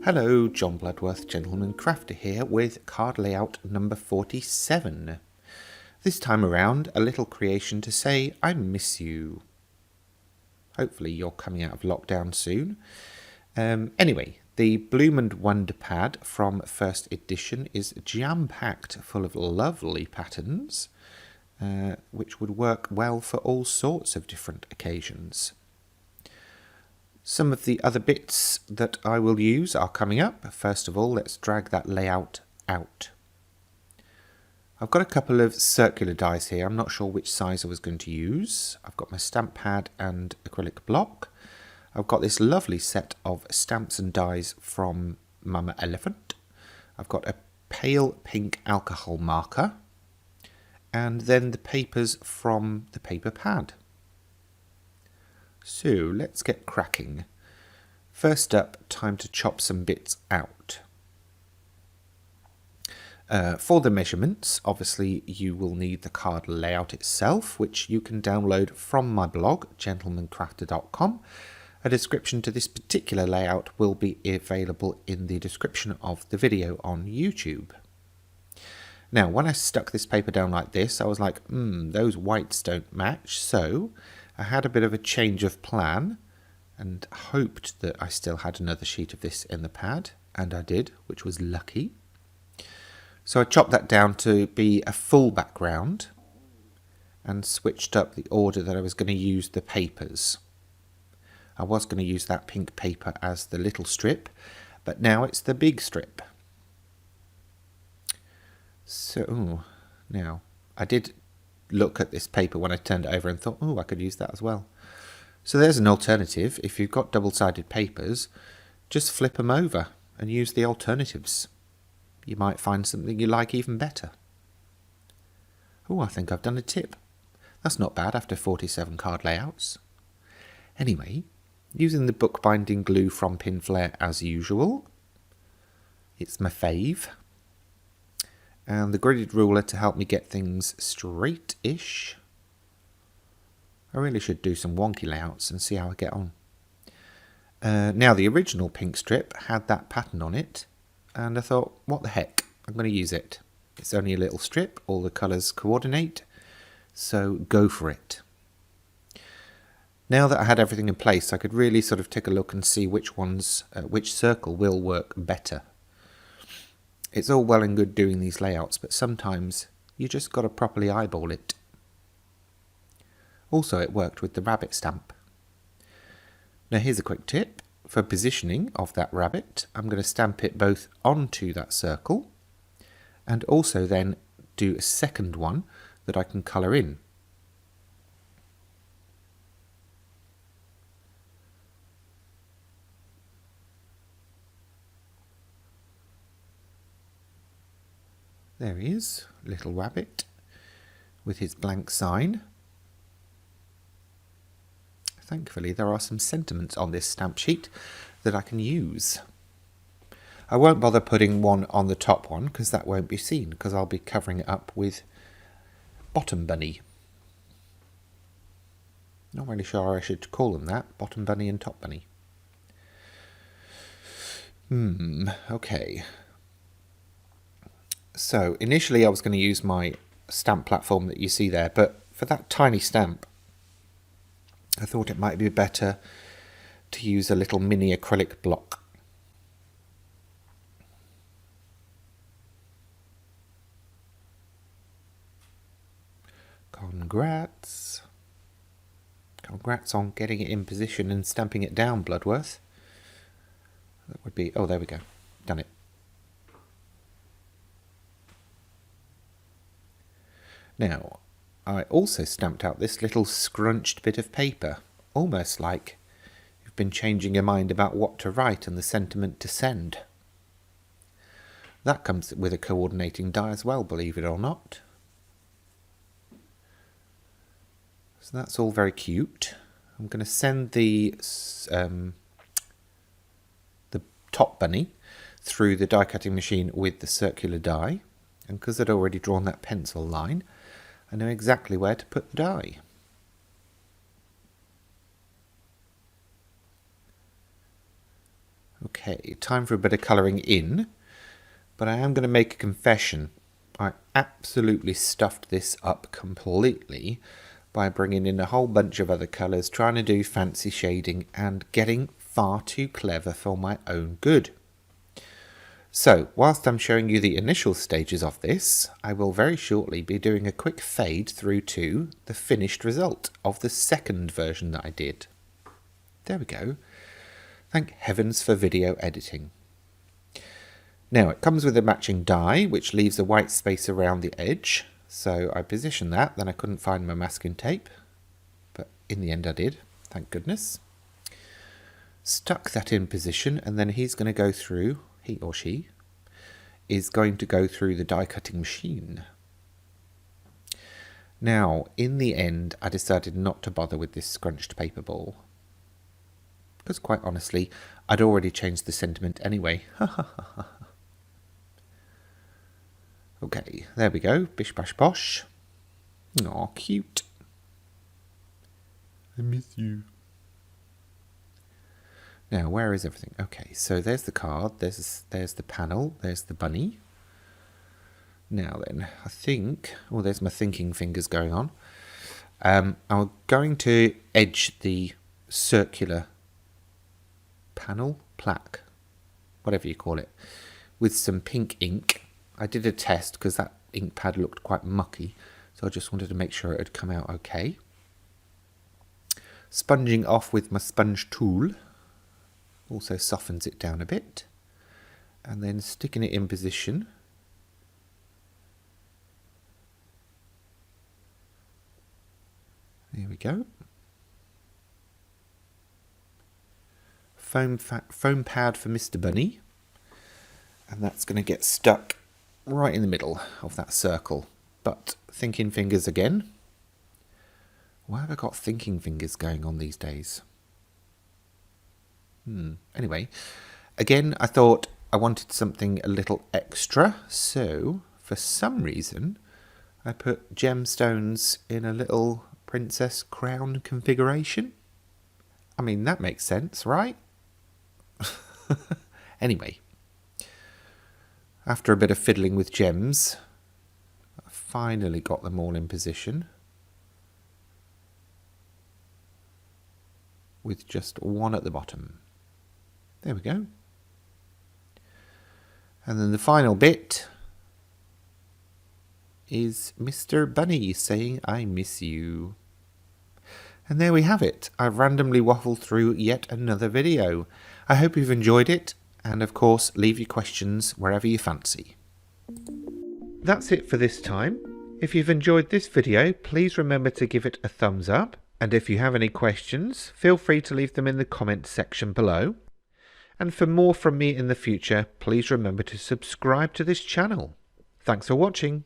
Hello, John Bloodworth, Gentleman Crafter here with card layout number 47. This time around, a little creation to say I miss you. Hopefully you're coming out of lockdown soon. Anyway, the Bloom and Wonder pad from first edition is jam-packed full of lovely patterns, which would work well for all sorts of different occasions. Some of the other bits that I will use are coming up. First of all, let's drag that layout out. I've got a couple of circular dies here. I'm not sure which size I was going to use. I've got my stamp pad and acrylic block. I've got this lovely set of stamps and dies from Mama Elephant. I've got a pale pink alcohol marker. And then the papers from the paper pad. So let's get cracking. First up, time to chop some bits out. For the measurements, obviously you will need the card layout itself, which you can download from my blog, gentlemancrafter.com. A description to this particular layout will be available in the description of the video on YouTube. Now, when I stuck this paper down like this, I was like, those whites don't match, so I had a bit of a change of plan and hoped that I still had another sheet of this in the pad, and I did, which was lucky. So I chopped that down to be a full background and switched up the order that I was going to use the papers. I was going to use that pink paper as the little strip, but now it's the big strip. So, now, I did look at this paper when I turned it over and thought, I could use that as well. So there's an alternative. If you've got double-sided papers, just flip them over and use the alternatives. You might find something you like even better. I think I've done a tip. That's not bad after 47 card layouts. Anyway, using the bookbinding glue from Pinflair as usual. It's my fave. And the gridded ruler to help me get things straight-ish. I really should do some wonky layouts and see how I get on. Now, the original pink strip had that pattern on it, and I thought, what the heck, I'm going to use it. It's only a little strip, all the colours coordinate, so go for it. Now that I had everything in place, I could really sort of take a look and see which circle will work better. It's all well and good doing these layouts, but sometimes you just got to properly eyeball it. Also, it worked with the rabbit stamp. Now here's a quick tip. For positioning of that rabbit, I'm going to stamp it both onto that circle and also then do a second one that I can colour in. There he is, little rabbit with his blank sign. Thankfully there are some sentiments on this stamp sheet that I can use. I won't bother putting one on the top one because that won't be seen, because I'll be covering it up with Bottom Bunny. Not really sure I should call them that, Bottom Bunny and Top Bunny. Okay. So initially I was going to use my stamp platform that you see there, but for that tiny stamp I thought it might be better to use a little mini acrylic block. Congrats. Congrats on getting it in position and stamping it down, Bloodworth. That would be, oh there we go, done it. Now, I also stamped out this little scrunched bit of paper, almost like you've been changing your mind about what to write and the sentiment to send. That comes with a coordinating die as well, believe it or not. So that's all very cute. I'm going to send the top bunny through the die cutting machine with the circular die, and because I'd already drawn that pencil line, I know exactly where to put the die. Okay, time for a bit of colouring in, but I am going to make a confession. I absolutely stuffed this up completely by bringing in a whole bunch of other colours, trying to do fancy shading and getting far too clever for my own good. So, whilst I'm showing you the initial stages of this, I will very shortly be doing a quick fade through to the finished result of the second version that I did. There we go. Thank heavens for video editing. Now, it comes with a matching die, which leaves a white space around the edge. So I positioned that, then I couldn't find my masking tape, but in the end I did, thank goodness. Stuck that in position, and then he's going to go through, he or she, is going to go through the die cutting machine. Now, in the end, I decided not to bother with this scrunched paper ball. Because quite honestly, I'd already changed the sentiment anyway. Okay, there we go. Bish bash bosh. Aw, cute. I miss you. Now, where is everything? Okay, so there's the card, there's the panel, there's the bunny. Now then, I think... Oh, there's my thinking fingers going on. I'm going to edge the circular panel, plaque, whatever you call it, with some pink ink. I did a test because that ink pad looked quite mucky, so I just wanted to make sure it had come out okay. Sponging off with my sponge tool also softens it down a bit, and then sticking it in position. There we go. Foam pad for Mr. Bunny, and that's going to get stuck right in the middle of that circle. But thinking fingers again. Why have I got thinking fingers going on these days? Anyway, again, I thought I wanted something a little extra, so for some reason I put gemstones in a little princess crown configuration. I mean, that makes sense, right? Anyway, after a bit of fiddling with gems, I finally got them all in position, with just one at the bottom. There we go. And then the final bit is Mr. Bunny saying, "I miss you." And there we have it. I've randomly waffled through yet another video. I hope you've enjoyed it, and of course leave your questions wherever you fancy. That's it for this time. If you've enjoyed this video, please remember to give it a thumbs up, and if you have any questions, feel free to leave them in the comment section below. And for more from me in the future, please remember to subscribe to this channel. Thanks for watching.